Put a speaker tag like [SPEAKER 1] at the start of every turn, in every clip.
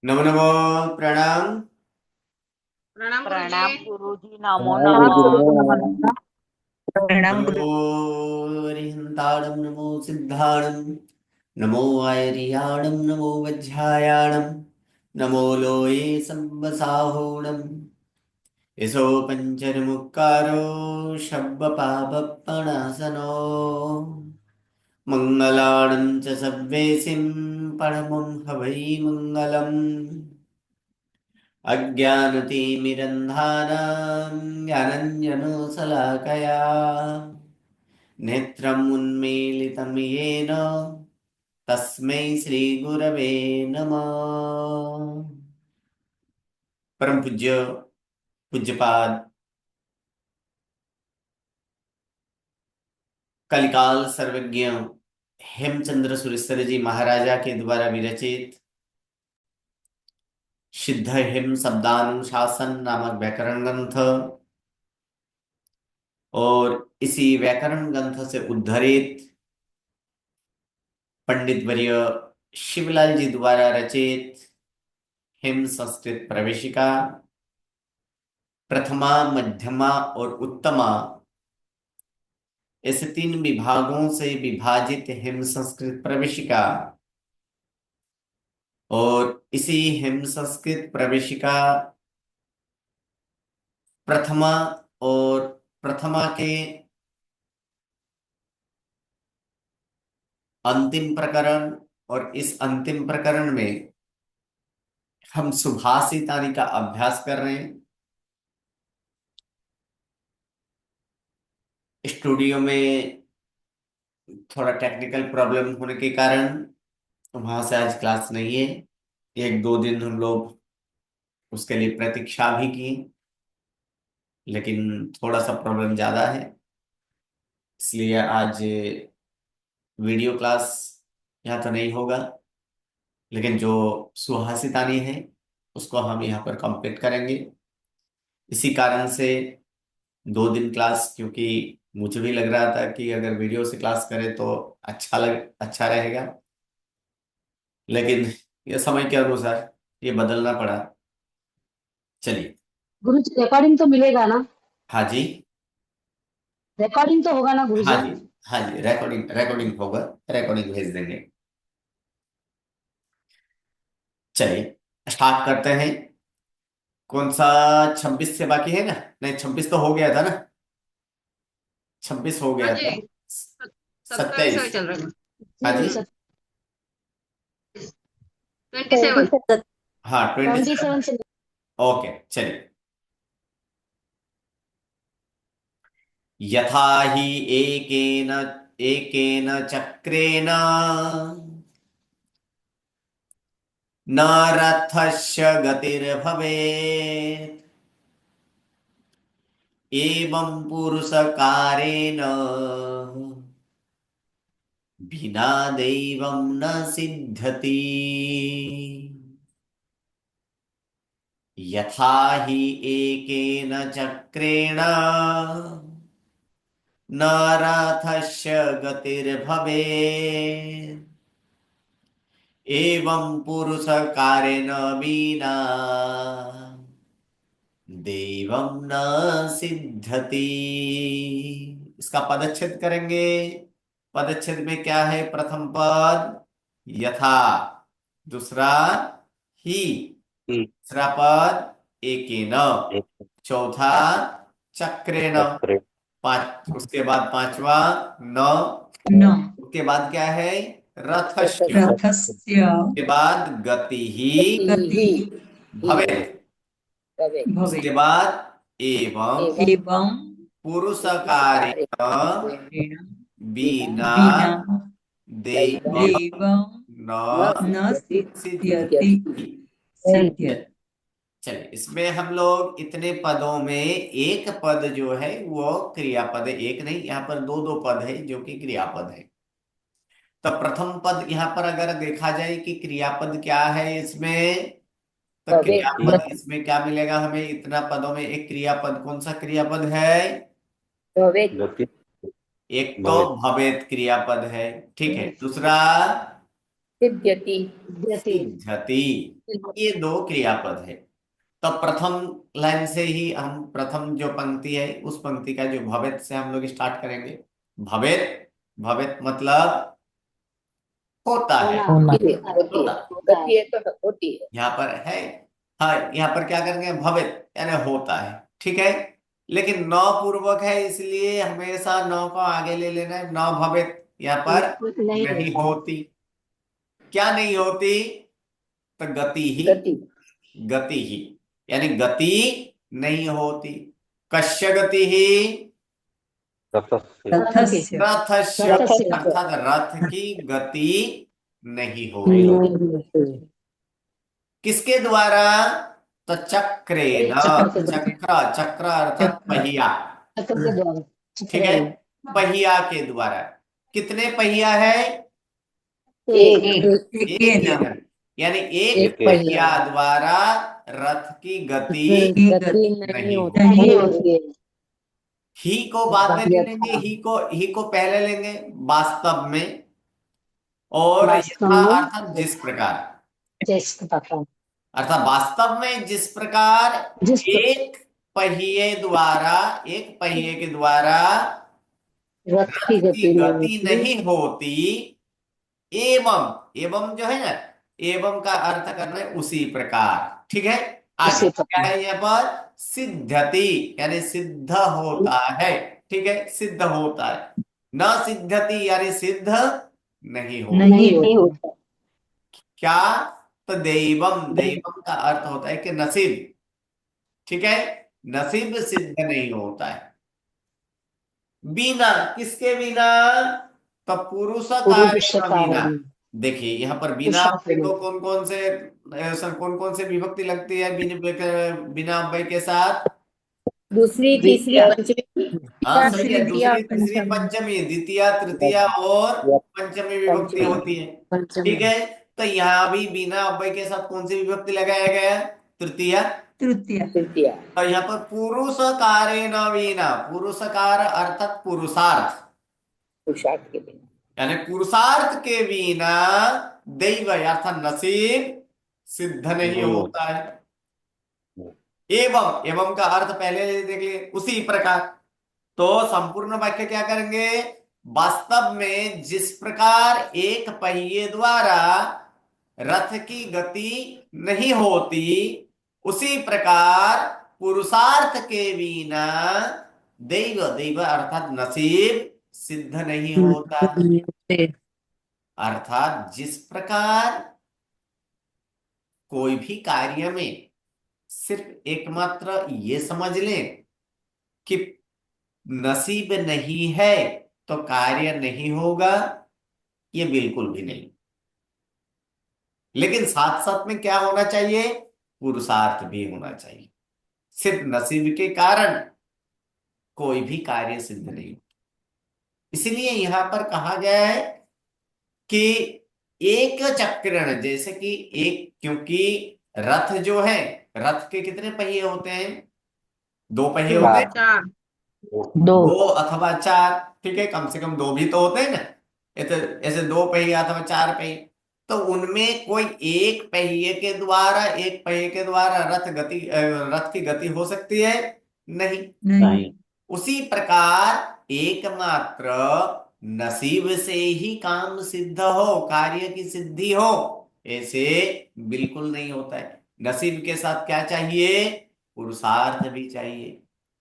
[SPEAKER 1] नमो नमो। प्रणाम।
[SPEAKER 2] प्रणाम गुरुजी।
[SPEAKER 3] प्रणाम गुरुजी, नमो
[SPEAKER 4] प्रणाम गुरुजी,
[SPEAKER 3] नमः।
[SPEAKER 4] नमो नमः।
[SPEAKER 5] प्रणाम
[SPEAKER 1] नमो
[SPEAKER 5] गुरु।
[SPEAKER 1] अरिहंताणं नमो सिद्धाणं नमो आयर्याणं नमो वज्रायाणं नमो लोये संवसाहोणं यशो पञ्चर्मुक्कारो शब्बपापप्पणासनो मङ्गलाणं च सव्वेसिं परमं हवै मङ्गलम् अज्ञानतिमिरन्धानां ज्ञानञ्जनशलाकया नेत्रम् उन्मीलितं येन तस्मै श्रीगुरवे नमः। परम पूज्य पूज्यपाद कलिकाल सर्वज्ञ हेमचंद्र सुरेश्वर जी महाराजा के द्वारा विरचित सिद्ध हेम शब्दानुशासन नामक व्याकरण ग्रंथ और इसी व्याकरण ग्रंथ से उद्धरित पंडित वर्य शिवलाल जी द्वारा रचित हेम संस्कृत प्रवेशिका प्रथमा, मध्यमा और उत्तमा, ऐसे 3 विभागों से विभाजित हेम संस्कृत प्रवेशिका और इसी हेम संस्कृत प्रवेशिका प्रथमा और प्रथमा के अंतिम प्रकरण और इस अंतिम प्रकरण में हम सुभाषितानी का अभ्यास कर रहे हैं। स्टूडियो में थोड़ा टेक्निकल प्रॉब्लम होने के कारण वहां से आज क्लास नहीं है। 1-2 दिन हम लोग उसके लिए प्रतीक्षा भी की, लेकिन थोड़ा सा प्रॉब्लम ज्यादा है, इसलिए आज वीडियो क्लास यहाँ तो नहीं होगा, लेकिन जो सुहासितानी है उसको हम यहाँ पर कंप्लीट करेंगे। इसी कारण से 2 दिन क्लास, क्योंकि मुझे भी लग रहा था कि अगर वीडियो से क्लास करें तो अच्छा रहेगा, लेकिन ये समय के अनुसार ये बदलना पड़ा। चलिए।
[SPEAKER 4] गुरुजी, रिकॉर्डिंग तो मिलेगा ना?
[SPEAKER 1] हाँ जी।
[SPEAKER 4] रिकॉर्डिंग तो होगा ना
[SPEAKER 1] हाँ
[SPEAKER 4] गुरुजी?
[SPEAKER 1] जी। हाँ जी, रिकॉर्डिंग रिकॉर्डिंग होगा, रिकॉर्डिंग भेज देंगे। चलिए स्टार्ट करते हैं। कौन सा? 26 से बाकी है ना? नहीं, 26 तो हो गया था ना? 26 हो
[SPEAKER 2] हाँ
[SPEAKER 1] गया था।
[SPEAKER 2] जी। 27
[SPEAKER 1] 27।
[SPEAKER 2] अभी चल रहा है।
[SPEAKER 1] हाँ
[SPEAKER 4] जी,
[SPEAKER 1] जी।
[SPEAKER 2] 27।
[SPEAKER 1] हाँ,
[SPEAKER 4] 27
[SPEAKER 1] 27।
[SPEAKER 4] से।
[SPEAKER 1] ओके चलिए। यथा ही एकेन एकेन चक्रेण न रथस्य गतिर्भवेत् एवं पुरुषकारेण विना दैवं न सिद्ध्यति। यथा हि एकेन चक्रेण न रथस्य गतिर्भवेत् एवं पुरुषकारेण विना देवं न सिद्ध्यति। इसका पदच्छेद करेंगे। पदच्छेद में क्या है? प्रथम पद यथा, दूसरा ही,
[SPEAKER 3] ठीक।
[SPEAKER 1] तीसरा पद एकेन,
[SPEAKER 3] एक
[SPEAKER 1] चौथा चक्रेण,
[SPEAKER 3] चक्र।
[SPEAKER 1] पांच, उसके बाद पांचवा न,
[SPEAKER 5] न
[SPEAKER 1] उसके बाद क्या है? रथस्य,
[SPEAKER 5] रथस्य
[SPEAKER 1] उसके बाद गति ही
[SPEAKER 5] गति
[SPEAKER 1] भवेत्, उसके
[SPEAKER 5] भवेत्
[SPEAKER 1] बाद एवं
[SPEAKER 5] एवं
[SPEAKER 1] पुरुषकारेण
[SPEAKER 5] ऋण
[SPEAKER 1] विना
[SPEAKER 5] विना
[SPEAKER 1] देवं
[SPEAKER 5] देवं
[SPEAKER 1] न
[SPEAKER 5] न सिद्ध्यति
[SPEAKER 1] सिद्ध्यति।
[SPEAKER 5] सिद्ध्यति।
[SPEAKER 1] चलिए, इसमें हम लोग इतने पदों में एक पद जो है वो क्रियापद है। एक नहीं, यहाँ पर दो दो पद है जो कि क्रियापद है। तो प्रथम पद यहाँ पर अगर देखा जाए कि क्रियापद क्या है इसमें, तो क्रियापद इसमें क्या मिलेगा हमें? इतना पदों में एक क्रियापद, कौन सा क्रियापद है?
[SPEAKER 3] गति
[SPEAKER 1] एक तो
[SPEAKER 3] भवित।
[SPEAKER 1] भवेत क्रियापद है, ठीक है। दूसरा
[SPEAKER 6] सिद्ध्यति
[SPEAKER 4] सिद्ध्यति
[SPEAKER 1] सिद्ध्यति। ये दो क्रियापद है। तो प्रथम लाइन से ही हम प्रथम जो पंक्ति है उस पंक्ति का जो भवेत से हम लोग स्टार्ट करेंगे। भवेत, भवेत मतलब होता है,
[SPEAKER 4] होना
[SPEAKER 6] होती है
[SPEAKER 1] होता।
[SPEAKER 6] गति है तो होती है।
[SPEAKER 1] यहाँ पर है, हाँ यहाँ पर क्या करेंगे, भवेत यानी होता है, ठीक है। लेकिन नौ पूर्वक है इसलिए हमेशा नौ को आगे ले लेना है। नौ भवेत, यहाँ पर
[SPEAKER 4] नहीं
[SPEAKER 1] नहीं
[SPEAKER 4] होता।
[SPEAKER 1] होती। क्या नहीं होती, तो गति ही,
[SPEAKER 6] गति
[SPEAKER 1] गति ही यानी गति नहीं होती। कस्य गति ही,
[SPEAKER 3] रथस्य
[SPEAKER 5] रथस्य
[SPEAKER 1] रथस्य,
[SPEAKER 4] रथस्य
[SPEAKER 1] अर्थात रथ की गति नहीं होती। किसके द्वारा, तो चक्रेण,
[SPEAKER 4] चक्र से
[SPEAKER 1] चक्र, चक्र अर्थात
[SPEAKER 5] चक्र
[SPEAKER 1] पहिया,
[SPEAKER 4] चक्र के द्वारा
[SPEAKER 1] ठीक है, पहिया के द्वारा। कितने पहिया है,
[SPEAKER 6] एक
[SPEAKER 5] एक
[SPEAKER 1] एक
[SPEAKER 5] के
[SPEAKER 1] ही
[SPEAKER 5] नाम
[SPEAKER 1] है। यानी एक
[SPEAKER 6] एक
[SPEAKER 1] पहिया द्वारा रथ की गति
[SPEAKER 5] की
[SPEAKER 6] गति
[SPEAKER 5] गति
[SPEAKER 1] नहीं हो।
[SPEAKER 4] नहीं होती है।
[SPEAKER 1] ही को बाद में ले लेंगे, ही को पहले लेंगे वास्तव में, और
[SPEAKER 4] वास्तव
[SPEAKER 1] यथा
[SPEAKER 4] में
[SPEAKER 1] अर्थात जिस प्रकार,
[SPEAKER 4] जैसे प्रकार
[SPEAKER 1] अर्थात वास्तव में जिस प्रकार
[SPEAKER 4] जिस
[SPEAKER 1] एक पहिए द्वारा, एक पहिए के द्वारा
[SPEAKER 4] रथ की
[SPEAKER 1] रथ की
[SPEAKER 4] गति नहीं
[SPEAKER 1] गति
[SPEAKER 4] होती
[SPEAKER 1] नहीं होती। एवं, एवं जो है ना, एवं का अर्थ करना है उसी प्रकार, ठीक है। आगे
[SPEAKER 4] उसी
[SPEAKER 1] क्या
[SPEAKER 4] प्रकार
[SPEAKER 1] है यहाँ पर, सिद्ध्यति यानी सिद्ध होता है, ठीक है, सिद्ध होता है। न सिद्ध्यति यानी सिद्ध नहीं होता।
[SPEAKER 4] नहीं होता।
[SPEAKER 1] क्या, तो दैवम, दैवम का अर्थ होता है कि नसीब, ठीक है, नसीब सिद्ध नहीं होता है। बिना, किसके बिना, तो पुरुष
[SPEAKER 4] पुरुष
[SPEAKER 1] कार्य बिना।
[SPEAKER 4] कारण
[SPEAKER 1] देखिए यहाँ पर बिना अव्यय को कौन कौन से, कौन कौन से विभक्ति लगती है बिना अव्यय के साथ,
[SPEAKER 6] दूसरी तीसरी
[SPEAKER 5] द्वितीया
[SPEAKER 6] पंचमी
[SPEAKER 1] हाँ सही है,
[SPEAKER 6] तृतीया
[SPEAKER 1] दूसरी तीसरी पंचमी, द्वितीय तृतीय और पंचमी विभक्ति होती है, ठीक है। तो यहाँ भी बिना अव्यय के साथ कौन सी विभक्ति लगाया गया है, तृतीय।
[SPEAKER 5] तृतीया
[SPEAKER 6] तृतीया
[SPEAKER 1] तो यहाँ पर पुरुष कार्य न बिना, पुरुषकार अर्थात पुरुषार्थ,
[SPEAKER 6] पुरुषार्थ के बिना
[SPEAKER 1] यानी पुरुषार्थ के बिना दैव अर्थात नसीब सिद्ध नहीं होता है। एवं, एवं का अर्थ पहले देख लिए, उसी प्रकार। तो संपूर्ण वाक्य क्या करेंगे, वास्तव में जिस प्रकार एक पहिए द्वारा रथ की गति नहीं होती, उसी प्रकार पुरुषार्थ के बिना दैव, दैव अर्थात नसीब सिद्ध नहीं होता। अर्थात जिस प्रकार कोई भी कार्य में सिर्फ एकमात्र ये समझ लें कि नसीब नहीं है तो कार्य नहीं होगा, ये बिल्कुल भी नहीं। लेकिन साथ साथ में क्या होना चाहिए, पुरुषार्थ भी होना चाहिए। सिर्फ नसीब के कारण कोई भी कार्य सिद्ध नहीं। इसलिए यहां पर कहा गया है कि एक चक्रण, जैसे कि एक, क्योंकि रथ जो है, रथ के कितने पहिए होते हैं, दो पहिए होते हैं,
[SPEAKER 2] चार
[SPEAKER 1] दो अथवा चार, ठीक है, कम से कम दो भी तो होते हैं ना। ऐसे दो पहिए अथवा चार पहिए, तो उनमें कोई एक पहिए के द्वारा, एक पहिए के द्वारा रथ की गति हो सकती है, नहीं।
[SPEAKER 5] नहीं
[SPEAKER 1] उसी प्रकार एकमात्र नसीब से ही काम सिद्ध हो, कार्य की सिद्धि हो, ऐसे बिल्कुल नहीं होता है। नसीब के साथ क्या चाहिए, पुरुषार्थ भी चाहिए।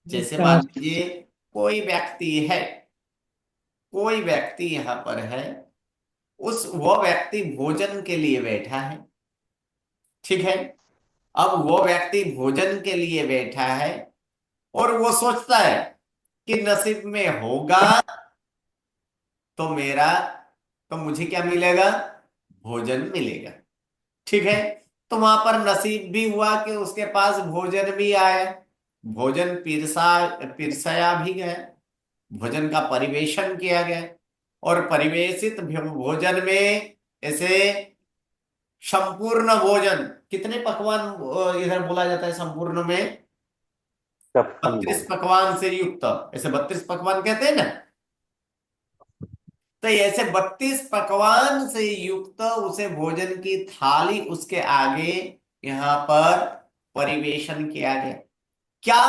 [SPEAKER 1] जैसे मान लीजिए कोई व्यक्ति है, कोई व्यक्ति यहां पर है, वो व्यक्ति भोजन के लिए बैठा है, ठीक है। अब वो व्यक्ति भोजन के लिए बैठा है और वो सोचता है कि नसीब में होगा तो तो मुझे क्या मिलेगा, भोजन मिलेगा, ठीक है। तो वहां पर नसीब भी हुआ कि उसके पास भोजन भी आया, भोजन पिरसाया भी गया, भोजन का परिवेशन किया गया, और परिवेशित भोजन में ऐसे संपूर्ण भोजन, कितने पकवान इधर बोला जाता है संपूर्ण में, 32 पकवान से युक्त, ऐसे 32 पकवान कहते हैं ना। तो ऐसे 32 पकवान से युक्त उसे भोजन की थाली उसके आगे यहाँ पर परिवेशन किया गया। क्या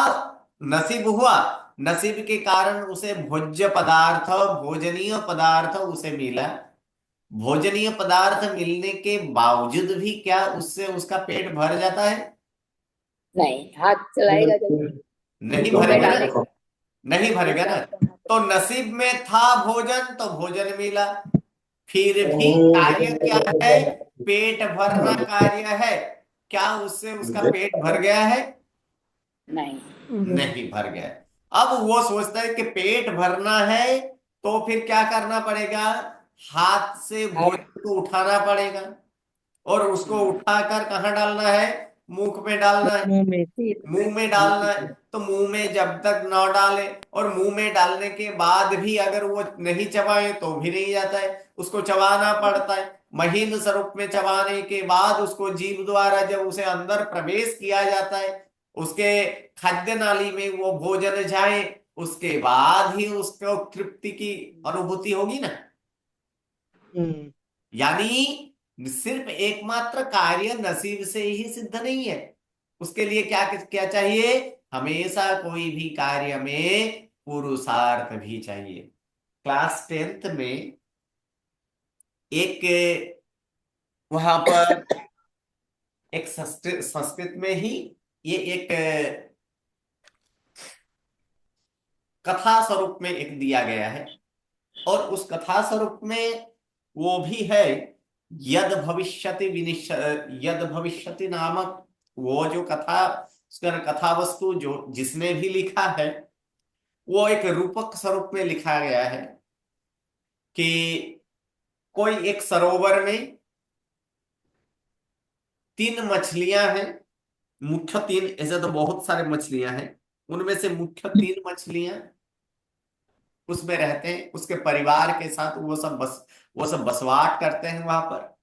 [SPEAKER 1] नसीब हुआ? नसीब के कारण उसे भोज्य पदार्थ, भोजनीय पदार्थ उसे मिला। भोजनीय पदार्थ मिलने के बावजूद भी क्या उससे उसका पेट भर जाता है?
[SPEAKER 6] नहीं, हाथ चलाएगा जब
[SPEAKER 1] नहीं
[SPEAKER 6] मुंह में
[SPEAKER 1] भरेगा ना,
[SPEAKER 6] डालेगा।
[SPEAKER 1] नहीं भरेगा ना। तो नसीब में था भोजन तो भोजन मिला, फिर भी कार्य क्या है? पेट भरना कार्य है। क्या उससे उसका पेट भर गया है?
[SPEAKER 6] नहीं।
[SPEAKER 1] नहीं भर गया। अब वो सोचता है कि पेट भरना है तो फिर क्या करना पड़ेगा? हाथ से
[SPEAKER 6] हाथ।
[SPEAKER 1] भोजन को उठाना पड़ेगा, और उसको उठाकर कहाँ डालना है? मुंह में डालना है।
[SPEAKER 5] मुंह में
[SPEAKER 1] मुंह में डालना है तो मुंह में जब तक न डाले, और मुंह में डालने के बाद भी अगर वो नहीं चबाए तो भी नहीं जाता है, उसको चबाना पड़ता है। महीन स्वरूप में चबाने के बाद उसको जीभ द्वारा जब उसे अंदर प्रवेश किया जाता है, उसके खाद्य नाली में वो भोजन जाए, उसके बाद ही उसको तृप्ति की अनुभूति होगी ना। यानी सिर्फ एकमात्र कार्य नसीब से ही सिद्ध नहीं है। उसके लिए क्या क्या चाहिए? हमेशा कोई भी कार्य में पुरुषार्थ भी चाहिए। क्लास 10th में एक वहां पर एक संस्कृत में ही ये एक कथा स्वरूप में एक दिया गया है, और उस कथा स्वरूप में वो भी है यद भविष्यति नामक वो जो कथा, उसका कथा वस्तु जो जिसने भी लिखा है वो एक रूपक स्वरूप में लिखा गया है कि कोई एक सरोवर में 3 मछलियां हैं। मुख्य 3, ऐसे तो बहुत सारे मछलियां हैं, उनमें से मुख्य 3 मछलियां उसमें रहते हैं। उसके परिवार के साथ वो सब बसवाट करते हैं वहां पर।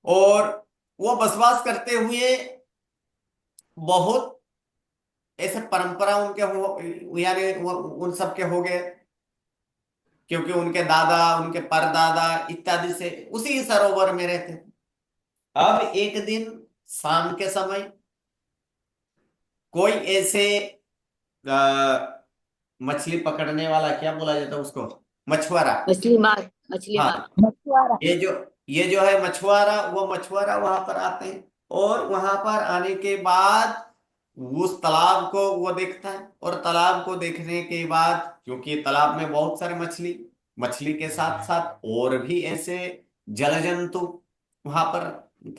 [SPEAKER 1] और वो बसवास करते हुए बहुत ऐसे परंपरा उनके हो, यानी उन सब के हो गए, क्योंकि उनके दादा, उनके परदादा इत्यादि से उसी सरोवर में रहते थे। अब एक दिन शाम के समय कोई ऐसे मछली पकड़ने वाला, क्या बोला जाता है उसको, मछुआरा।
[SPEAKER 6] मछली मार, मछली
[SPEAKER 1] हाँ,
[SPEAKER 6] मार, मछुआरा।
[SPEAKER 1] ये जो है मछुआरा, वो मछुआरा वहां पर आते हैं, और वहां पर आने के बाद उस तालाब को वो देखता है, और तालाब को देखने के बाद, क्योंकि तालाब में बहुत सारे मछली, मछली के साथ साथ और भी ऐसे जल जंतु वहां पर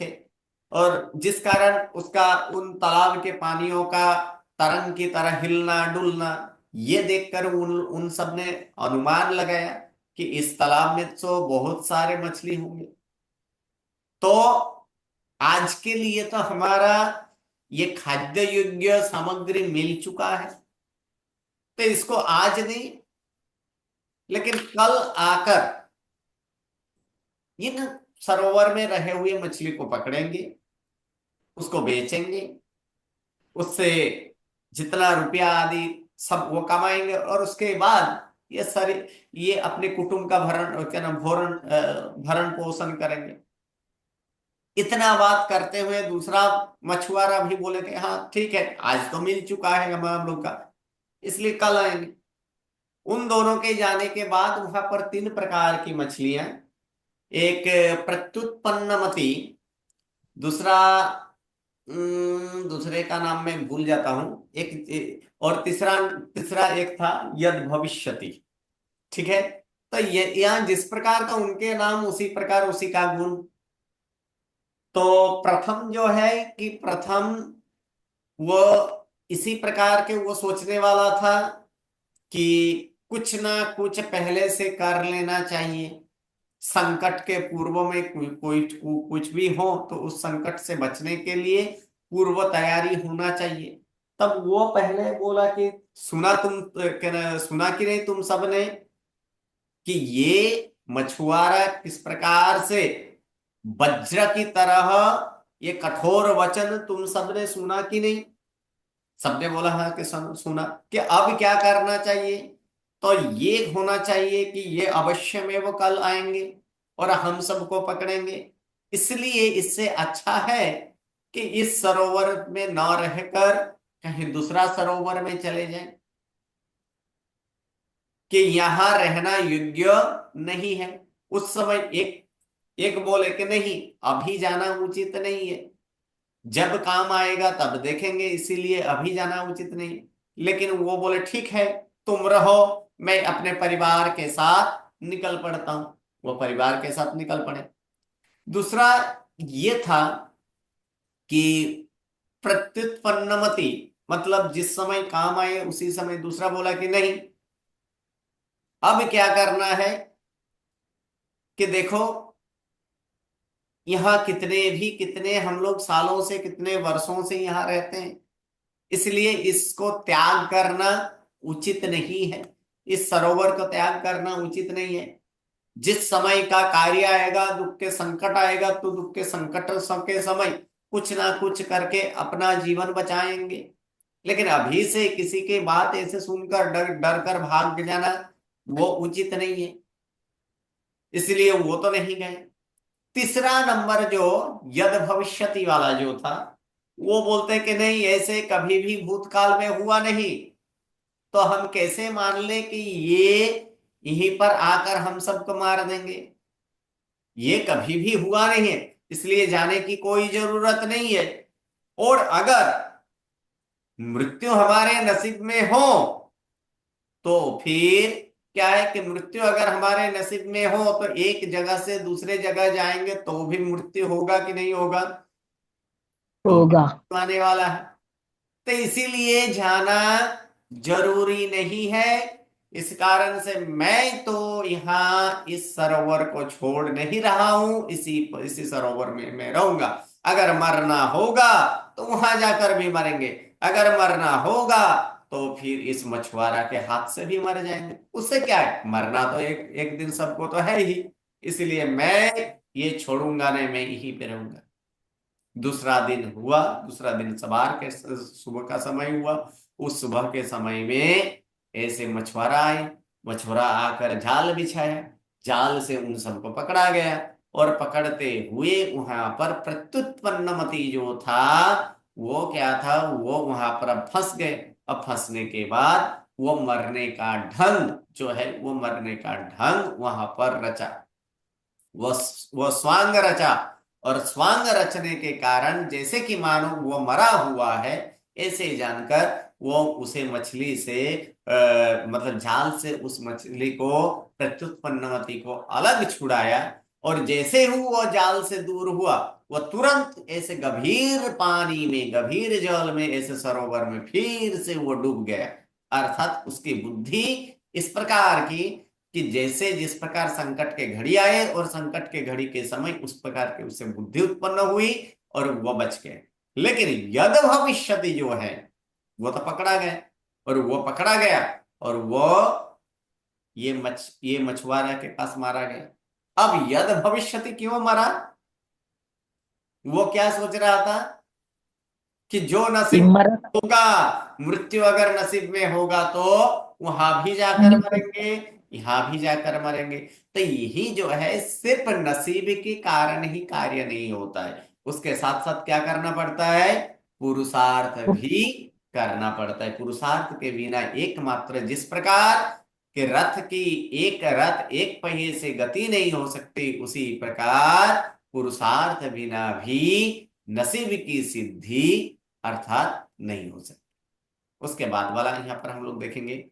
[SPEAKER 1] थे, और जिस कारण उसका उन तालाब के पानियों का तरंग की तरह हिलना डुलना, ये देखकर उन उन सब ने अनुमान लगाया कि इस तालाब में तो बहुत सारे मछली होंगे। तो आज के लिए तो हमारा ये खाद्य योग्य सामग्री मिल चुका है, तो इसको आज नहीं लेकिन कल आकर इन सरोवर में रहे हुए मछली को पकड़ेंगे, उसको बेचेंगे, उससे जितना रुपया आदि सब वो कमाएंगे, और उसके बाद ये सारे ये अपने कुटुंब का भरण, क्या नाम, भरण पोषण करेंगे। इतना बात करते हुए दूसरा मछुआरा भी बोले कि हाँ ठीक है, आज तो मिल चुका है हम लोग का, इसलिए कल आएंगे। उन दोनों के जाने के बाद वहां पर 3 प्रकार की मछलियां, एक प्रत्युत्पन्नमति, दूसरा दूसरे का नाम मैं भूल जाता हूं, और तीसरा तीसरा एक था यद भविष्यति। ठीक है, तो ये यहाँ जिस प्रकार का उनके नाम उसी प्रकार उसी का गुण। तो प्रथम जो है कि प्रथम वो इसी प्रकार के वो सोचने वाला था कि कुछ ना कुछ पहले से कर लेना चाहिए, संकट के पूर्व में कुछ भी हो तो उस संकट से बचने के लिए पूर्व तैयारी होना चाहिए। तब वो पहले बोला कि सुना कि नहीं तुम सबने कि ये मछुआरा किस प्रकार से वज्र की तरह, ये कठोर वचन तुम सबने सुना कि नहीं? सबने बोला हाँ कि सुना। कि अब क्या करना चाहिए? तो ये होना चाहिए कि ये अवश्य में वो कल आएंगे और हम सबको पकड़ेंगे। इसलिए इससे अच्छा है कि इस सरोवर में न रहकर कहीं दूसरा सरोवर में चले जाएं, कि यहां रहना योग्य नहीं है। उस समय एक एक बोले कि नहीं, अभी जाना उचित नहीं है, जब काम आएगा तब देखेंगे, इसीलिए अभी जाना उचित नहीं है। लेकिन वो बोले ठीक है, तुम रहो, मैं अपने परिवार के साथ निकल पड़ता हूं। वो परिवार के साथ निकल पड़े। दूसरा ये था कि प्रत्युत्पन्नमति, मतलब जिस समय काम आए उसी समय दूसरा बोला कि नहीं, अब क्या करना है कि देखो, यहाँ कितने हम लोग सालों से, कितने वर्षों से यहाँ रहते हैं, इसलिए इसको त्याग करना उचित नहीं है। इस सरोवर को त्याग करना उचित नहीं है। जिस समय का कार्य आएगा, दुख के संकट आएगा, तो दुख के संकट के समय कुछ ना कुछ करके अपना जीवन बचाएंगे। लेकिन अभी से किसी के बात ऐसे सुनकर डर डर कर भाग जाना वो उचित नहीं है, इसलिए वो तो नहीं गए। तीसरा नंबर जो यद भविष्यति वाला जो था, वो बोलते कि नहीं, ऐसे कभी भी भूतकाल में हुआ नहीं, तो हम कैसे मान ले कि ये यहीं पर आकर हम सबको मार देंगे। ये कभी भी हुआ नहीं है, इसलिए जाने की कोई जरूरत नहीं है। और अगर मृत्यु हमारे नसीब में हो तो फिर क्या है कि मृत्यु अगर हमारे नसीब में हो तो एक जगह से दूसरे जगह जाएंगे तो भी मृत्यु होगा कि नहीं होगा? तो
[SPEAKER 4] होगा।
[SPEAKER 1] आने वाला है। तो इसीलिए जाना जरूरी नहीं है। इस कारण से मैं तो यहाँ इस सरोवर को छोड़ नहीं रहा हूं, इसी सरोवर में मैं रहूंगा। अगर मरना होगा तो वहां जाकर भी मरेंगे, अगर मरना होगा तो फिर इस मछुआरा के हाथ से भी मर जाएंगे। उससे क्या है, मरना तो एक एक दिन सबको तो है ही। इसलिए मैं ये छोड़ूंगा नहीं, मैं यहीं पे रहूंगा। दूसरा दिन हुआ, दूसरा दिन सवार के सुबह का समय हुआ। उस सुबह के समय में ऐसे मछुआरा आए, मछुआरा आकर जाल बिछाया, जाल से उन सबको पकड़ा गया। और पकड़ते हुए वहां पर प्रत्युत्पन्नमति जो था, वो क्या था, वो वहां पर अब फंस गए। अब फंसने के बाद वो मरने का ढंग जो है, वो मरने का ढंग वहां पर रचा, वो वो स्वांग रचा। और स्वांग रचने के कारण जैसे कि मानो वो मरा हुआ है, ऐसे जानकर वो उसे मछली से मतलब जाल से उस मछली को, प्रत्युत्पन्नमति को अलग छुड़ाया। और जैसे ही वो जाल से दूर हुआ, वो तुरंत ऐसे गंभीर पानी में, गंभीर जल में, ऐसे सरोवर में फिर से वो डूब गया। अर्थात उसकी बुद्धि इस प्रकार की कि जैसे जिस प्रकार संकट के घड़ी आए और संकट के घड़ी के समय उस प्रकार की उससे बुद्धि उत्पन्न हुई और वह बच गए। लेकिन यद भविष्यति जो है वो तो पकड़ा गया, और वो पकड़ा गया और वो ये मछुआरा के पास मारा गया। अब यद भविष्यति क्यों मरा? वो क्या सोच रहा था कि जो नसीब
[SPEAKER 4] मरण
[SPEAKER 1] होगा, मृत्यु अगर नसीब में होगा तो वहां भी जाकर मरेंगे, यहां भी जाकर मरेंगे। तो यही जो है, सिर्फ नसीब के कारण ही कार्य नहीं होता है, उसके साथ साथ क्या करना पड़ता है, पुरुषार्थ भी करना पड़ता है। पुरुषार्थ के बिना एकमात्र, जिस प्रकार कि रथ एक पहिए से गति नहीं हो सकती, उसी प्रकार पुरुषार्थ बिना भी नसीब की सिद्धि अर्थात नहीं हो सकती। उसके बाद वाला यहां पर हम लोग देखेंगे,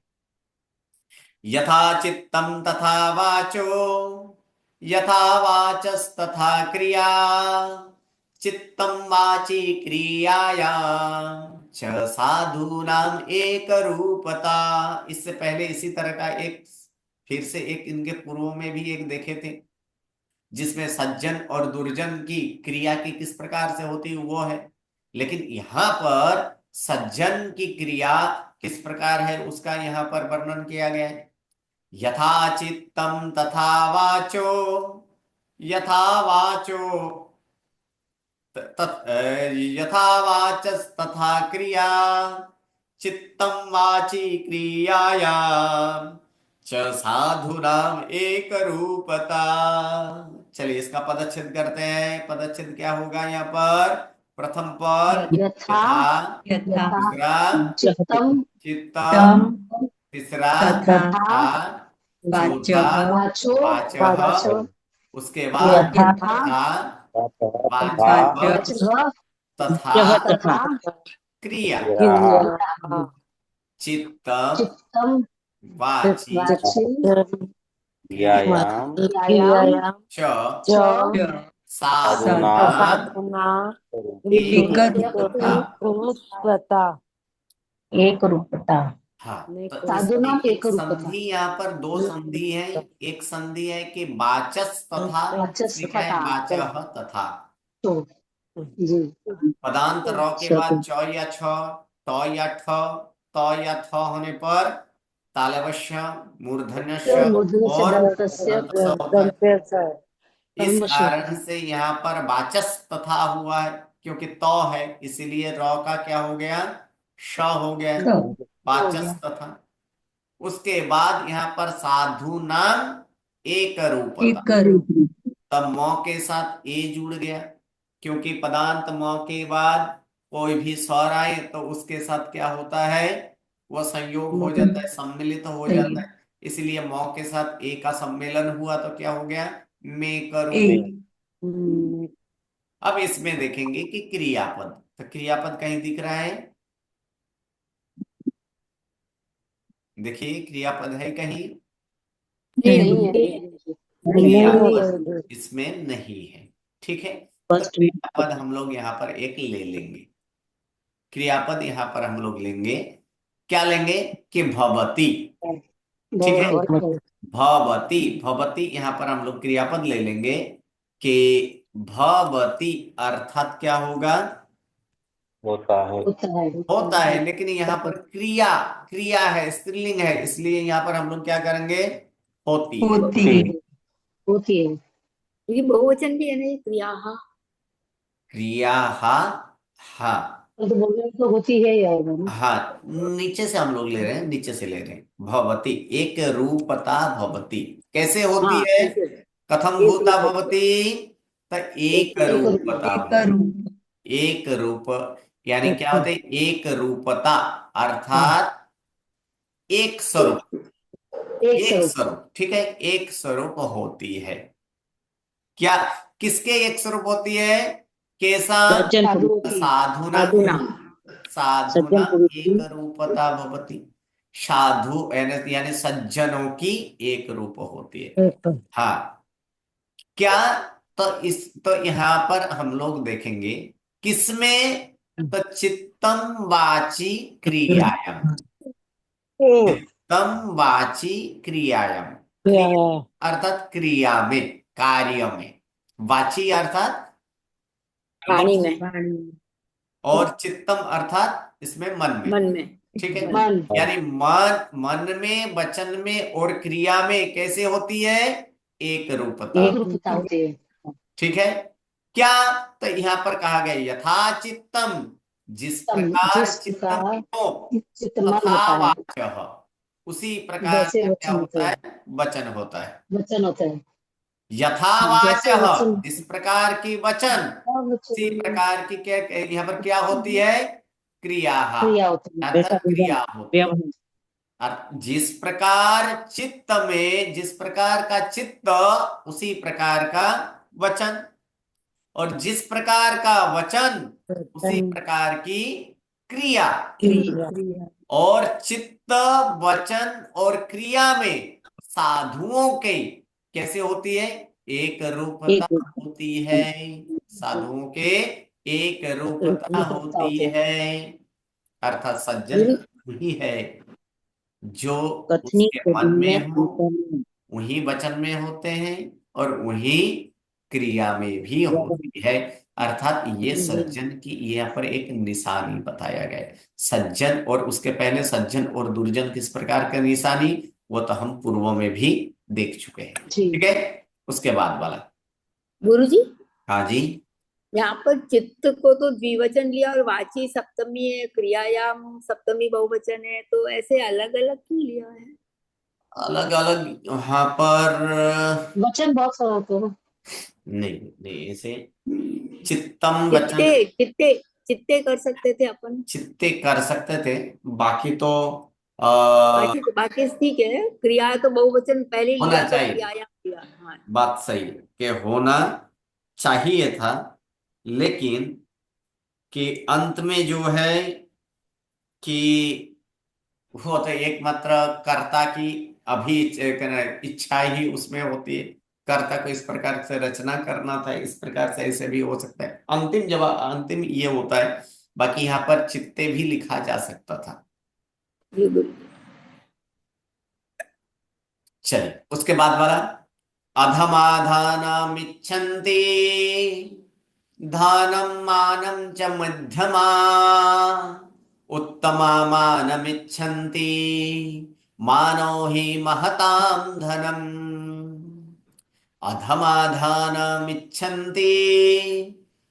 [SPEAKER 1] यथा चित्तम तथा वाचो, यथा वाचस्तथा क्रिया, चित्तम वाची क्रियाया च साधूनाम एक रूपता। इससे पहले इसी तरह का एक, फिर से एक इनके पूर्व में भी एक देखे थे, जिसमें सज्जन और दुर्जन की क्रिया की किस प्रकार से होती है वो है। लेकिन यहां पर सज्जन की क्रिया किस प्रकार है उसका यहां पर वर्णन किया गया है। यथा चित्तम तथा वाचो, यथा वाचो यथा वाचस तथा क्रिया, चित्तम वाची क्रियाया च साधुनाम एक रूपता। चलिए इसका पदच्छेद करते हैं। पदच्छेद क्या होगा यहाँ पर? प्रथम पद
[SPEAKER 4] यथा
[SPEAKER 1] यथा,
[SPEAKER 5] यथा
[SPEAKER 1] दूसरा
[SPEAKER 4] चित्तम
[SPEAKER 1] चित्तम,
[SPEAKER 5] तम
[SPEAKER 1] तीसरा
[SPEAKER 5] तथा
[SPEAKER 1] था, चौथा
[SPEAKER 5] वाच्यः
[SPEAKER 4] वाचो
[SPEAKER 1] वाचः, उसके बाद
[SPEAKER 4] यथा
[SPEAKER 1] तथा,
[SPEAKER 5] वाच्यः
[SPEAKER 1] वाचः तथा
[SPEAKER 4] तथा
[SPEAKER 1] क्रिया। चित्तम
[SPEAKER 4] चित्तम
[SPEAKER 1] वाची
[SPEAKER 4] वाचि
[SPEAKER 3] व्यायाम
[SPEAKER 4] व्यायाम
[SPEAKER 1] च
[SPEAKER 4] च
[SPEAKER 5] च
[SPEAKER 1] साधुना एक रूपता।
[SPEAKER 6] एकरूपता
[SPEAKER 4] एक रूपता।
[SPEAKER 1] हाँ, तो इसकी
[SPEAKER 4] साधुनाम
[SPEAKER 1] एक
[SPEAKER 4] एक रूपता।
[SPEAKER 1] संधि यहाँ पर दो संधि है। एक संधि है कि वाचस तथा,
[SPEAKER 4] वाचस
[SPEAKER 1] लिखा है
[SPEAKER 4] तथा
[SPEAKER 1] वाचः तथा।
[SPEAKER 4] तो जी
[SPEAKER 1] पदांत र के बाद च या छ, ट या ठ, त या थ होने पर तालवश्य, मूर्धन्यस्य
[SPEAKER 4] मूर्धन्य से
[SPEAKER 1] और
[SPEAKER 4] दंतस्य
[SPEAKER 1] दंत स होता है। इस
[SPEAKER 4] कर्मशु
[SPEAKER 1] कारण से यहाँ पर वाचस तथा हुआ है, क्योंकि त है इसीलिए र का क्या हो गया? श हो गया,
[SPEAKER 5] स
[SPEAKER 4] हो
[SPEAKER 1] वाचस
[SPEAKER 4] गया।
[SPEAKER 1] तथा। उसके बाद यहाँ पर साधु नाम एक रूपता।
[SPEAKER 5] एक रूप
[SPEAKER 1] तब मौ के साथ ए जुड़ गया, क्योंकि पदांत मौ के बाद कोई भी स्वर आए तो उसके साथ क्या होता है? वह संयोग हो जाता है, सम्मिलित हो
[SPEAKER 5] सही
[SPEAKER 1] जाता है। इसलिए मौ के साथ ए का सम्मेलन हुआ तो क्या हो गया? में करूं।
[SPEAKER 5] एक
[SPEAKER 1] अब इसमें देखेंगे कि क्रियापद, तो क्रियापद कहीं दिख रहा है? देखिए क्रियापद है कहीं?
[SPEAKER 5] नहीं
[SPEAKER 1] क्रियापद इसमें नहीं है। ठीक है, तो क्रियापद हम लोग यहाँ पर एक ले लेंगे। क्रियापद यहाँ पर हम लोग लेंगे, क्या लेंगे? कि भवती। ठीक है, भवती। भवती यहाँ पर हम लोग क्रियापद ले लेंगे कि भवती अर्थात क्या होगा?
[SPEAKER 3] होता है।
[SPEAKER 4] होता है
[SPEAKER 1] होता है, लेकिन यहाँ पर क्रिया, क्रिया है, स्त्रीलिंग है, इसलिए यहाँ पर हम लोग क्या करेंगे? होती है।
[SPEAKER 5] होती है
[SPEAKER 4] होती है।
[SPEAKER 6] ये बहुवचन भी है ना, ये क्रिया।
[SPEAKER 1] क्रिया हा।
[SPEAKER 4] तो बोलने तो होती है ही आएगा ना।
[SPEAKER 1] हाँ, नीचे से हम लोग ले रहे हैं, नीचे से ले रहे हैं। भवती एक रूपता भवती कैसे होती
[SPEAKER 6] हाँ
[SPEAKER 1] है?
[SPEAKER 6] ऐसे
[SPEAKER 1] कथम
[SPEAKER 6] एक
[SPEAKER 1] भूता
[SPEAKER 6] रूप
[SPEAKER 1] भवती? तो एक
[SPEAKER 4] एक
[SPEAKER 1] रूपता
[SPEAKER 5] एक
[SPEAKER 1] भवती।
[SPEAKER 5] रूप
[SPEAKER 1] एक रूप यानी क्या होते हैं? एक रूपता अर्थात एक स्वरूप।
[SPEAKER 4] एक
[SPEAKER 1] एक
[SPEAKER 4] स्वरूप।
[SPEAKER 1] स्वरूप, ठीक है, एक स्वरूप होती है। क्या? किसके एक स्वरूप होती है? कैसा?
[SPEAKER 4] साधुओं की।
[SPEAKER 1] साधुना। साधुना एक रूपता भवती। साधु यानी सज्जनों की एक रूप होती है। हाँ, क्या? तो यहां पर हम लोग देखेंगे किसमें? तो चित्तम वाची क्रियायाम। चित्तम वाची क्रियायाम। क्रिया अर्थात क्रिया में, कार्य में। वाची अर्थात
[SPEAKER 6] वाणी में,
[SPEAKER 1] और चित्तम अर्थात इसमें मन में।
[SPEAKER 6] मन में,
[SPEAKER 1] ठीक है,
[SPEAKER 4] मन
[SPEAKER 1] यानी मन में, वचन में और क्रिया में कैसे होती है? एक रूपता।
[SPEAKER 4] एक रूपता होती है।
[SPEAKER 1] ठीक है, क्या? तो यहां पर कहा गया यथा चित्तम, जिस प्रकार चित्तम
[SPEAKER 4] जिसका
[SPEAKER 1] हो
[SPEAKER 4] चित्रमन
[SPEAKER 1] तथा
[SPEAKER 4] होता है
[SPEAKER 1] वाच्यः, उसी प्रकार
[SPEAKER 4] वैसे
[SPEAKER 1] का क्या
[SPEAKER 4] वचन होते
[SPEAKER 1] होता
[SPEAKER 4] हैं।
[SPEAKER 1] है? वचन होता है।
[SPEAKER 4] वचन होता है।
[SPEAKER 1] यथा
[SPEAKER 4] जैसे
[SPEAKER 1] वाचः,
[SPEAKER 4] वचन
[SPEAKER 1] जिस प्रकार की वचन, उसी
[SPEAKER 4] वचन
[SPEAKER 1] प्रकार की क्या यहाँ पर क्या होती है? क्रिया।
[SPEAKER 4] क्रिया होती है।
[SPEAKER 1] यहाँ पर क्रिया होती है। और जिस प्रकार चित्त में, जिस प्रकार का चित्त उसी प्रकार का वचन, और जिस प्रकार का वचन उसी प्रकार की क्रिया।
[SPEAKER 5] क्रिया
[SPEAKER 1] और चित्त, वचन और क्रिया में साधुओं के कैसे होती है? एक रूपता होती है। साधुओं के एक रूपता
[SPEAKER 4] एक रूपता
[SPEAKER 1] होती
[SPEAKER 4] होती है।
[SPEAKER 1] है, अर्थात सज्जन वही है जो उसके मन में हो, वही वचन में होते हैं और वही क्रिया में भी होती है। अर्थात ये सज्जन की यहाँ पर एक निशानी बताया गया है। सज्जन और उसके पहले सज्जन और दुर्जन किस प्रकार का निशानी, वो तो हम पूर्व में भी देख चुके हैं।
[SPEAKER 4] जी
[SPEAKER 1] ठीक है, उसके बाद वाला।
[SPEAKER 6] गुरु जी।
[SPEAKER 1] हाँ जी।
[SPEAKER 6] यहाँ पर चित्त को तो द्विवचन लिया और वाची सप्तमी है, क्रियायाम सप्तमी बहुवचन है, तो ऐसे अलग अलग क्यों लिया है?
[SPEAKER 1] अलग अलग वहां पर
[SPEAKER 4] वचन बहुत सारे होते हैं।
[SPEAKER 1] नहीं नहीं, ऐसे चित्तम वचन,
[SPEAKER 6] चित्ते चित्ते चित्ते कर सकते थे अपन।
[SPEAKER 1] चित्ते कर सकते थे। बाकी तो आ,
[SPEAKER 6] बाकी ठीक है, क्रिया तो बहुवचन पहले
[SPEAKER 1] होना
[SPEAKER 6] लिया तो
[SPEAKER 1] चाहिए।
[SPEAKER 6] क्रियाया क्रिया, हाँ।
[SPEAKER 1] बात सही है कि होना चाहिए था, लेकिन कि अंत में जो है कि वो होता है एकमात्र कर्ता की अभी इच्छा ही उसमें होती है। कर्ता को इस प्रकार से रचना करना था, इस प्रकार से ऐसे भी हो सकता है। अंतिम जवाब, अंतिम ये होता है। बाकी यहाँ पर चित्ते भी लिखा जा सकता था।
[SPEAKER 6] जी बिल्कुल।
[SPEAKER 1] चलिए उसके बाद वाला, अधमाधानमिच्छन्ति धानं मानं च मध्यमा उत्तमामानमिच्छन्ति मानो हि महतां धनम्। अधमाधानमिच्छन्ति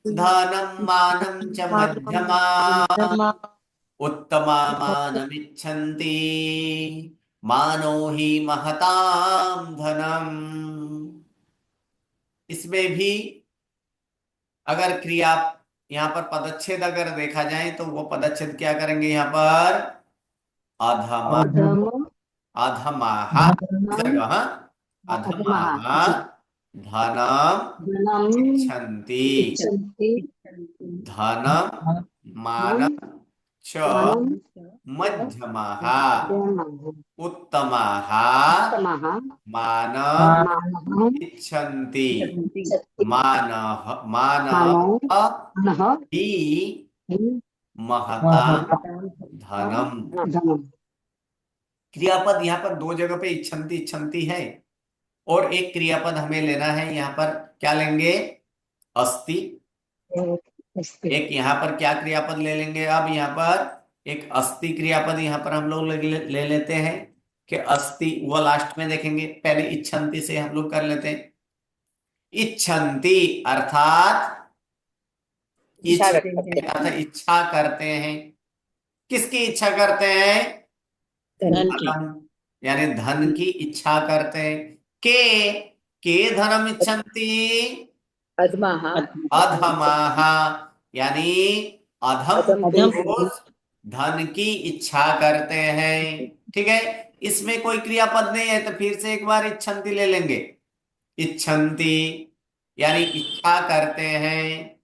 [SPEAKER 1] धानं मानं च मध्यमा उत्तमामानमिच्छन्ति मानो हि महतां धनम्। इसमें भी अगर क्रिया, यहाँ पर पदच्छेद अगर देखा जाए तो वो पदच्छेद क्या करेंगे यहाँ पर, अधमा,
[SPEAKER 4] अधम
[SPEAKER 1] अधमाः,
[SPEAKER 4] धनम
[SPEAKER 1] विसर्ग, हाँ,
[SPEAKER 4] अधमः
[SPEAKER 1] अधमाः
[SPEAKER 4] जी।
[SPEAKER 1] धनम्
[SPEAKER 4] धनम
[SPEAKER 1] इच्छन्ति,
[SPEAKER 4] इच्छन्ति
[SPEAKER 1] धनम् मानम् च
[SPEAKER 4] मानं
[SPEAKER 1] मध्यमाः
[SPEAKER 4] मध्यमः
[SPEAKER 1] उत्तमाः
[SPEAKER 4] उत्तमः
[SPEAKER 1] मानम्
[SPEAKER 4] मानः
[SPEAKER 1] इच्छन्ति
[SPEAKER 4] इच्छन्ति
[SPEAKER 1] मानः
[SPEAKER 4] मानो
[SPEAKER 1] मानः
[SPEAKER 4] मनः
[SPEAKER 1] हि
[SPEAKER 4] हि
[SPEAKER 1] महतां
[SPEAKER 4] महतां
[SPEAKER 1] धनम्।
[SPEAKER 4] धनम्।
[SPEAKER 1] क्रियापद यहाँ पर दो जगह पे इच्छन्ति इच्छन्ति है, और एक क्रियापद हमें लेना है। यहाँ पर क्या लेंगे, अस्ति।
[SPEAKER 4] अस्ति
[SPEAKER 1] एक यहाँ पर क्या क्रियापद ले लेंगे, अब यहाँ पर एक अस्ति क्रियापद यहाँ पर हम लोग ले लेते हैं कि अस्ति, वो लास्ट में देखेंगे। पहले इच्छन्ति से हम लोग कर लेते हैं। इच्छन्ति अर्थात
[SPEAKER 6] इच्छा
[SPEAKER 1] इच्छा,
[SPEAKER 6] करते हैं।
[SPEAKER 1] अर्थात इच्छा करते हैं। किसकी इच्छा करते हैं,
[SPEAKER 5] धन की।
[SPEAKER 1] धन, यानी धन की इच्छा करते हैं। के धनम इच्छन्ति
[SPEAKER 6] अधमाः
[SPEAKER 1] अधमाः, यानी अधम
[SPEAKER 6] अधम
[SPEAKER 1] पुरुष धन की इच्छा करते हैं। ठीक है, इसमें कोई क्रियापद नहीं है तो फिर से एक बार इच्छन्ति ले लेंगे। इच्छन्ति यानी इच्छा करते हैं।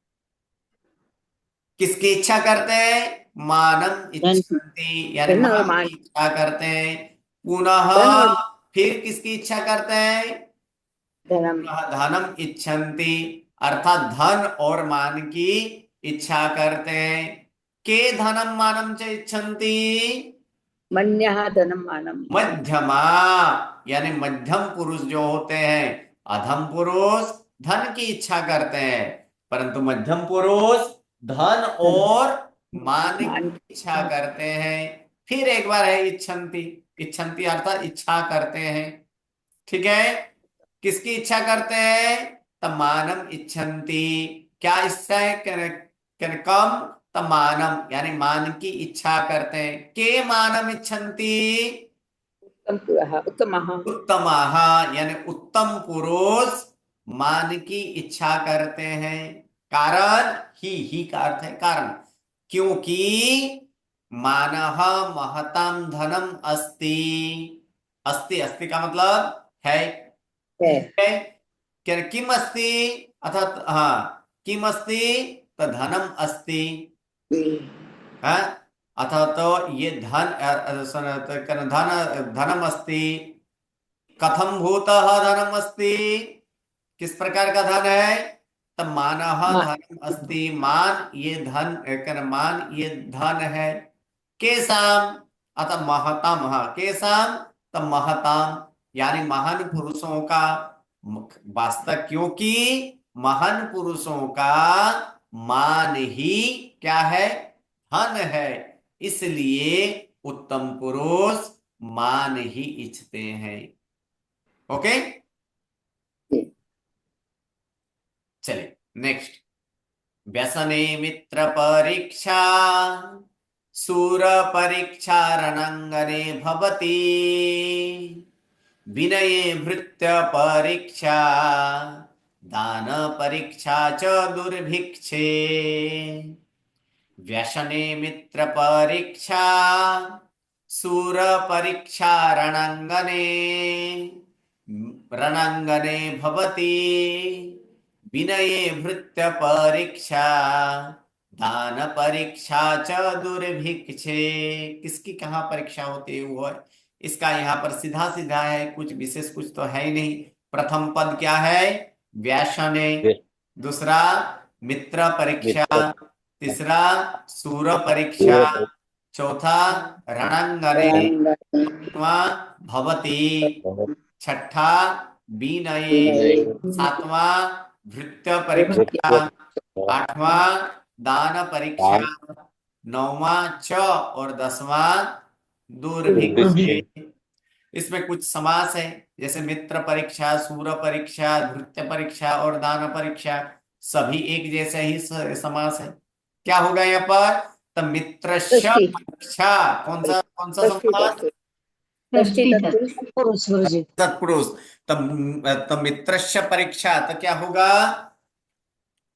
[SPEAKER 1] किसकी इच्छा करते हैं, मानम
[SPEAKER 5] धन की।
[SPEAKER 1] इच्छन्ति, यानी
[SPEAKER 6] धन और
[SPEAKER 1] मान
[SPEAKER 6] मान,
[SPEAKER 1] की इच्छा करते हैं। पुनः
[SPEAKER 6] धन और
[SPEAKER 1] फिर किसकी इच्छा करते हैं,
[SPEAKER 6] धनम।
[SPEAKER 1] पुनः धनम इच्छन्ति, अर्थात धन और मान की इच्छा करते हैं। के धनम मानम च इच्छन्ति
[SPEAKER 6] मन्यः धनम मानम।
[SPEAKER 1] मध्यमा, यानी मध्यम पुरुष जो होते हैं। अधम पुरुष धन की इच्छा करते हैं, परंतु मध्यम पुरुष धन और मान की
[SPEAKER 6] मान
[SPEAKER 1] इच्छा करते हैं। फिर एक बार है इच्छन्ति, इच्छन्ति अर्थात इच्छा करते हैं। ठीक है, किसकी इच्छा करते हैं, तब मानम इच्छन्ति, क्या इच्छा है, कम तब मानम, यानी मान की इच्छा करते हैं। के मानम इच्छन्ति
[SPEAKER 6] उत्तमः।
[SPEAKER 1] उत्तमाः, यानी उत्तम पुरुष मान की इच्छा करते हैं। कारण ही का अर्थ है कारण, क्योंकि मानः महतां धनम अस्ति। अस्ति, अस्ति का मतलब है।
[SPEAKER 6] है।
[SPEAKER 1] है, क्या किम अस्ति, अर्थात हाँ किम अस्ति, तो धनम अस्ति। हाँ, अतः तो ये धन धनम अस्ति। कथम भूतः धनम अस्ति, किस प्रकार का धन है, तब मानः धनम अस्ति, मान ये धन, मान ये धन है। केसाम, अतः महताम, हाँ केसाम तब महताम, यानी महान पुरुषों का वास्तव, क्योंकि महान पुरुषों का मान ही क्या है, धन है। इसलिए उत्तम पुरुष मान ही इच्छते हैं। ओके, चलिए नेक्स्ट। व्यसने मित्र परीक्षा सूर परीक्षा रणंगने भवति विनये भृत्य परीक्षा दान परीक्षा च दुर्भिक्षे व्यसने मित्र परीक्षा सूर परीक्षा रणंगने भवति विनये भृत्य परीक्षा दान परीक्षा च दुर्भिक्षे। किसकी कहाँ परीक्षा होती है वो है। इसका यहाँ पर सीधा सीधा है, कुछ विशेष कुछ तो है ही नहीं। प्रथम पद क्या है? व्यसने। दूसरा मित्र परीक्षा।
[SPEAKER 3] मित्र
[SPEAKER 1] तीसरा सूर परीक्षा। चौथा रणंगने। पांचवा भवती। छठा विनये। सातवां भृत्य परीक्षा। आठवां दान परीक्षा। नौवां च और 10वां दुर्भिक्षे। इसमें कुछ समास है, जैसे मित्र परीक्षा, सूर परीक्षा, भृत्य परीक्षा और दान परीक्षा, सभी एक जैसे ही समास है। क्या होगा यहाँ पर? तो मित्र
[SPEAKER 6] षष्ठी।
[SPEAKER 1] परीक्षा। कौन सा समास?
[SPEAKER 6] षष्ठी तत्पुरुष।
[SPEAKER 4] पुरुष गुरुजी।
[SPEAKER 1] तत्पुरुष। तो मित्रस्य परीक्षा तो क्या होगा?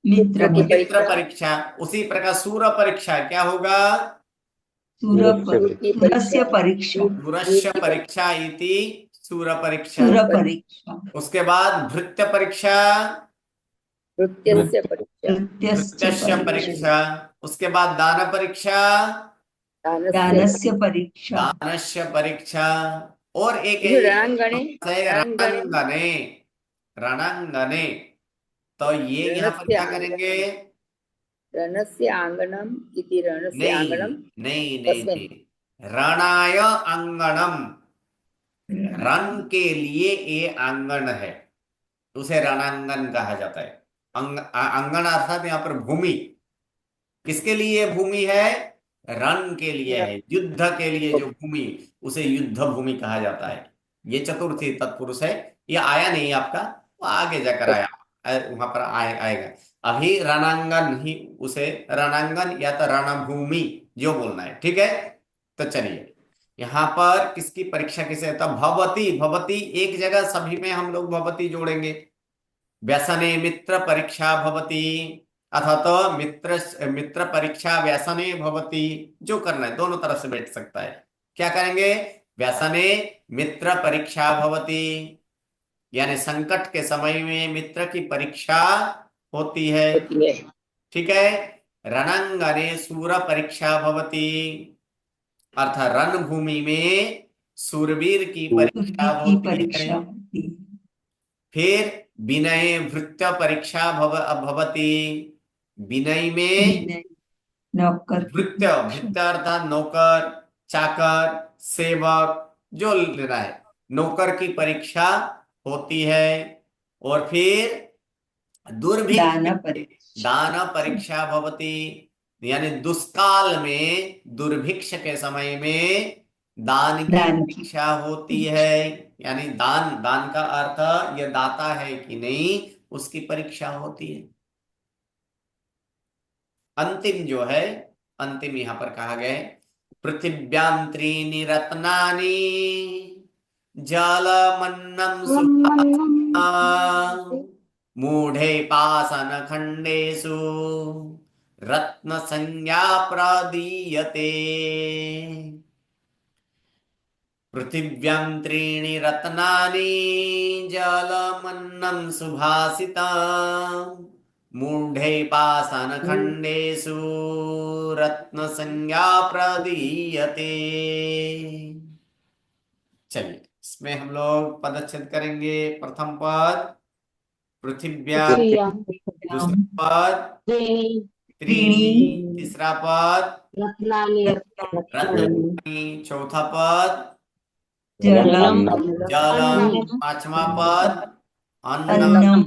[SPEAKER 5] मित्र
[SPEAKER 6] की
[SPEAKER 1] मित्र
[SPEAKER 6] परीक्षा।
[SPEAKER 1] परीक्षा। उसी प्रकार सूर परीक्षा क्या होगा?
[SPEAKER 5] सूरस्य परीक्षा
[SPEAKER 1] दूरस्य परीक्षा इति सूर परीक्षा।
[SPEAKER 5] सूर परीक्षा
[SPEAKER 1] उसके बाद भृत्य परीक्षा।
[SPEAKER 6] नृत्यस्य परीक्षा।
[SPEAKER 5] नृत्यस्य
[SPEAKER 1] भृत्यस्य परीक्षा। उसके बाद दान परीक्षा।
[SPEAKER 5] दानस्य परीक्षा
[SPEAKER 1] दानस्य परीक्षा। और एक
[SPEAKER 6] जो रणांगणे।
[SPEAKER 1] रणंगने। रणंगने। तो ये यहाँ पर क्या करेंगे?
[SPEAKER 6] रणस्य आंगणम इति रणस्य
[SPEAKER 1] नहीं
[SPEAKER 6] आंगणम
[SPEAKER 1] नहीं नहीं
[SPEAKER 6] तस्मिन्।
[SPEAKER 1] नहीं। रणाय अंगणम। रण के लिए ये आंगन है, उसे रणांगन कहा जाता है। अंगन अर्थात यहाँ पर भूमि। किसके लिए भूमि है? रण के लिए है, युद्ध के लिए जो भूमि, उसे युद्ध भूमि कहा जाता है। ये चतुर्थी तत्पुरुष है। ये आया नहीं आपका, वो आगे जाकर आया, वहां पर आएगा। अभी रणांगन ही, उसे रणांगन या तो रणभूमि जो बोलना है, ठीक है। तो चलिए, यहाँ पर किसकी परीक्षा किसे? तो भवती। भवती एक जगह सभी में हम लोग भवती जोड़ेंगे। व्यसने मित्र परीक्षा भवती, अथा तो मित्र परीक्षा व्यसने भवती। जो करना है दोनों तरफ से बैठ सकता है। क्या करेंगे? व्यसने मित्र परीक्षा भवती, यानी संकट के समय में मित्र की परीक्षा होती है, ठीक है। रणंगने सूर परीक्षा भवती, अर्थात रणभूमि में सूरवीर की परीक्षा
[SPEAKER 5] की
[SPEAKER 1] होती
[SPEAKER 5] परीक्षा
[SPEAKER 1] है।
[SPEAKER 5] होती है।
[SPEAKER 1] फिर विनय भृत्य परीक्षा भवती। विनय में
[SPEAKER 5] विनय नौकर की
[SPEAKER 1] भृत्य।
[SPEAKER 5] परीक्षा
[SPEAKER 1] भृत्य अर्थात नौकर, चाकर, सेवक, जो लेना है, नौकर की परीक्षा होती है। और फिर दुर्भिक्ष
[SPEAKER 5] दान परीक्षा
[SPEAKER 1] दान परीक्षा भवती, यानी दुष्काल में, दुर्भिक्ष के समय में दान की
[SPEAKER 5] दान की
[SPEAKER 1] परीक्षा होती है। यानी दान, दान का अर्थ यह दाता है कि नहीं, उसकी परीक्षा होती है। अंतिम जो है, अंतिम यहां पर कहा गया है, पृथिव्यां त्रीणि रत्नानि जलमन्नं सुभाषितम् मूढ़े पाषाण खंडेषु रत्न संज्ञा प्रदीयते। पृथिव्यां त्रीणि रत्नानि जलमन्नं सुभाषितम् मूढ़े पाषाण खंडेषु रत्न संज्ञा प्रदीयते। चलिए, इसमें हम लोग पदच्छेद करेंगे। प्रथम पद पृथिव्यां, दूसरा पद त्रीणि, तीसरा पद रत्नानि, चौथा पद
[SPEAKER 5] जलम
[SPEAKER 1] जलम, पांचवा पद अन्न,
[SPEAKER 5] अन्नम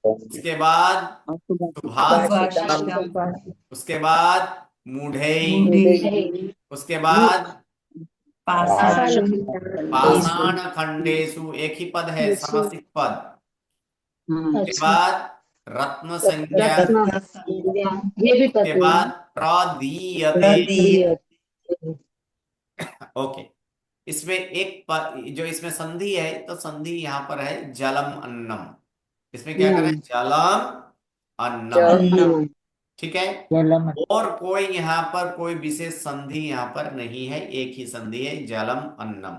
[SPEAKER 1] उसके बाद सुभाषितम, उसके बाद मूढ़ै,
[SPEAKER 5] मूढ़े
[SPEAKER 1] उसके बाद
[SPEAKER 5] पाषाण
[SPEAKER 1] पाषाण खंडेषु, एक ही पद है, समासिक पद। उसके बाद रत्न संज्ञा, उसके बाद प्रदीयते। ओके, इसमें जो इसमें संधि है, तो संधि यहाँ पर है जलम अन्नम। इसमें क्या करें, जलम अन्नम,
[SPEAKER 5] अन्नम।
[SPEAKER 1] ठीक है।
[SPEAKER 4] जलम
[SPEAKER 1] और कोई यहाँ पर कोई विशेष संधि यहाँ पर नहीं है, एक ही संधि है, जलम अन्नम।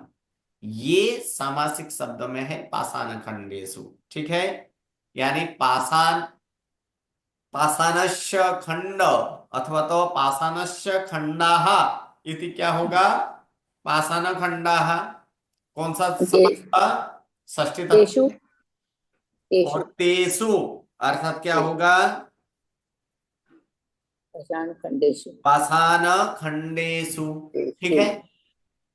[SPEAKER 1] ये सामासिक शब्द में है, पाषाण खंडेषु, ठीक है। यानी पाषाणस्य खंड अथवा तो पाषाणस्य खंडाः इति क्या होगा, पाषाण खंडाः। कौन सा समास था, षष्ठी तत्पुरुष।
[SPEAKER 6] तेषु तेषु
[SPEAKER 1] और तेषु अर्थात क्या होगा,
[SPEAKER 6] पाषाण खंडेषु।
[SPEAKER 1] पाषाण खंडेषु, ठीक है।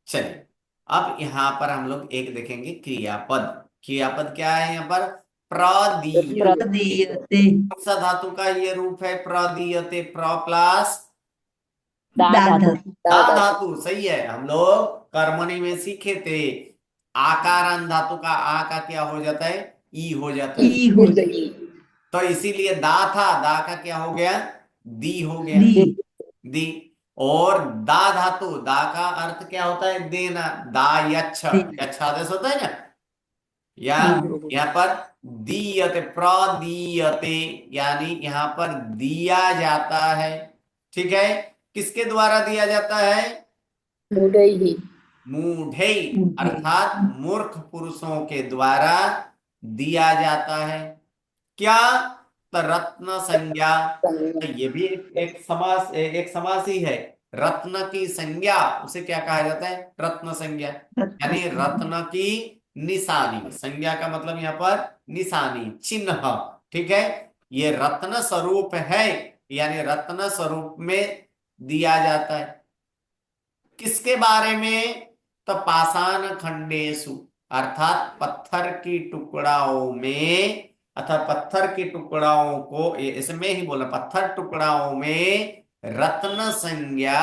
[SPEAKER 1] चलिए, अब यहाँ पर हम लोग एक देखेंगे क्रियापद। क्रियापद क्या है यहाँ पर, प्रदीयते।
[SPEAKER 5] प्रदीयते।
[SPEAKER 1] कौन सा धातु का ये रूप है, प्रदीयते, प्र प्लस
[SPEAKER 6] दा
[SPEAKER 5] दादा।
[SPEAKER 1] दा धातु, सही है। हम लोग कर्मणि में सीखे थे, आकारांत धातु का आ का क्या हो जाता है, ई हो जाता है।
[SPEAKER 5] ई हो गई।
[SPEAKER 1] तो इसीलिए दा था, दा का क्या हो गया, दी हो गया,
[SPEAKER 5] दी।
[SPEAKER 1] दी। और दा धातु, दा का अर्थ क्या होता है, देना, दा यच्छ, यच्छ आदेश होता है ना। या यहाँ पर दीयते, प्रदीयते, यानी यहाँ पर दिया जाता है, ठीक है। किसके द्वारा दिया जाता है,
[SPEAKER 6] मूढ़ैः
[SPEAKER 1] मूढ़े, अर्थात मूर्ख पुरुषों के द्वारा दिया जाता है। क्या, तो रत्न संज्ञा। तो ये भी एक समास ही है। रत्न की संज्ञा, उसे क्या कहा जाता है, रत्न संज्ञा। यानी रत्न की निशानी, संज्ञा का मतलब यहाँ पर निशानी, चिन्ह, ठीक है। ये रत्न स्वरूप है, यानी रत्न स्वरूप में दिया जाता है। किसके बारे में, तो पाषाण खंडेषु, अर्थात पत्थर की टुकड़ाओं में, अथवा पत्थर की टुकड़ाओं को, इसमें ही बोला, पत्थर टुकड़ाओं में रत्न संज्ञा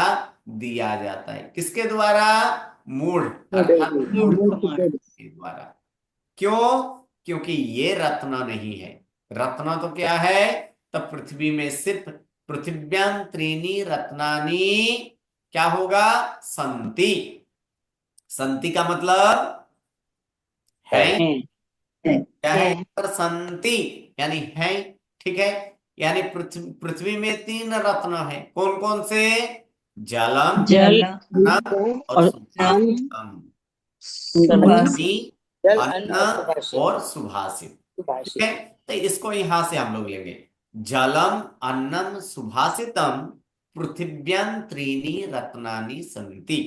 [SPEAKER 1] दिया जाता है। किसके द्वारा, मूढ़, अर्थात मूढ़ के द्वारा। क्यों, क्योंकि ये रत्न नहीं है। रत्न तो क्या है, तो पृथ्वी में सिर्फ पृथिव्यां त्रीणि रत्नानि क्या होगा, संति। संति का मतलब है, क्या है, पर संति यानी है, ठीक है। यानी पृथ्वी में 3 रत्न है। कौन कौन से, जलम,
[SPEAKER 5] जल
[SPEAKER 1] अन्न और
[SPEAKER 5] और
[SPEAKER 1] सुभाषितम।
[SPEAKER 5] सुभाषित।
[SPEAKER 6] जल
[SPEAKER 1] अन्न
[SPEAKER 6] अन्न
[SPEAKER 1] और सुभाषित, ठीक
[SPEAKER 6] सुभाषित।
[SPEAKER 1] है। तो इसको यहां से हम लोग लेंगे, जलम अन्नम सुभाषितम पृथिव्यां त्रीणि रत्नानि संति।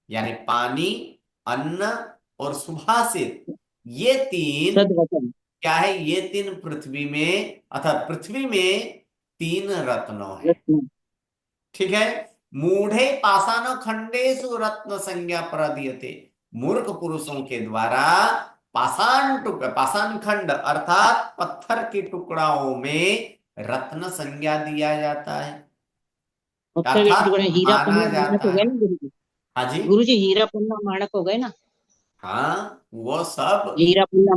[SPEAKER 1] यानी पानी, अन्न और सुभाषित, ये 3
[SPEAKER 5] सद्वचन।
[SPEAKER 1] क्या है, ये 3 पृथ्वी में, अर्थात पृथ्वी में 3 रत्न है, ठीक है। मूढ़े पाषाण खंडेषु रत्न संज्ञा प्रदीयते। मूर्ख पुरुषों के द्वारा पाषाण खंड अर्थात पत्थर के टुकड़ाओं में रत्न संज्ञा दिया जाता है,
[SPEAKER 5] पत्थर के
[SPEAKER 1] अर्थात
[SPEAKER 5] टुकड़े, हीरा
[SPEAKER 1] माना
[SPEAKER 5] पन्ना मानक
[SPEAKER 1] जाता
[SPEAKER 5] हो गए
[SPEAKER 1] है।
[SPEAKER 5] ना गुरु जी।
[SPEAKER 1] हाँ जी,
[SPEAKER 5] गुरु जी, हीरा पन्ना मानक हो गए ना।
[SPEAKER 1] हाँ वो सब,
[SPEAKER 5] हीरा पन्ना,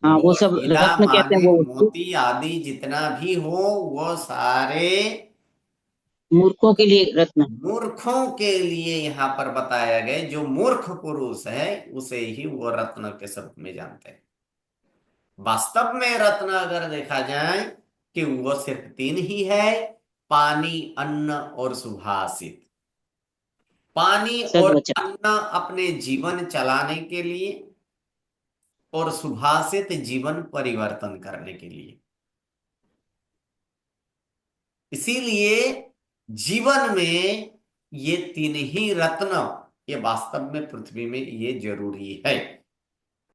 [SPEAKER 5] हाँ
[SPEAKER 1] वो
[SPEAKER 5] वो सब
[SPEAKER 1] हीरा
[SPEAKER 5] रत्न कहते हैं
[SPEAKER 1] मानिक
[SPEAKER 5] वो उसको।
[SPEAKER 1] मोती आदि जितना भी हो, वो सारे
[SPEAKER 5] मूर्खों के लिए रत्न है।
[SPEAKER 1] मूर्खों के लिए यहाँ पर बताया गया। जो मूर्ख पुरुष है उसे ही वो रत्न के स्वरूप में जानते हैं। वास्तव में रत्न अगर देखा जाए कि वो सिर्फ 3 ही है, पानी, अन्न और सुभाषित। पानी और
[SPEAKER 5] सद्वचन।
[SPEAKER 1] अन्न अपने जीवन चलाने के लिए, और सुभाषित जीवन परिवर्तन करने के लिए। इसीलिए जीवन में ये 3 ही रत्न, ये वास्तव में पृथ्वी में ये जरूरी है।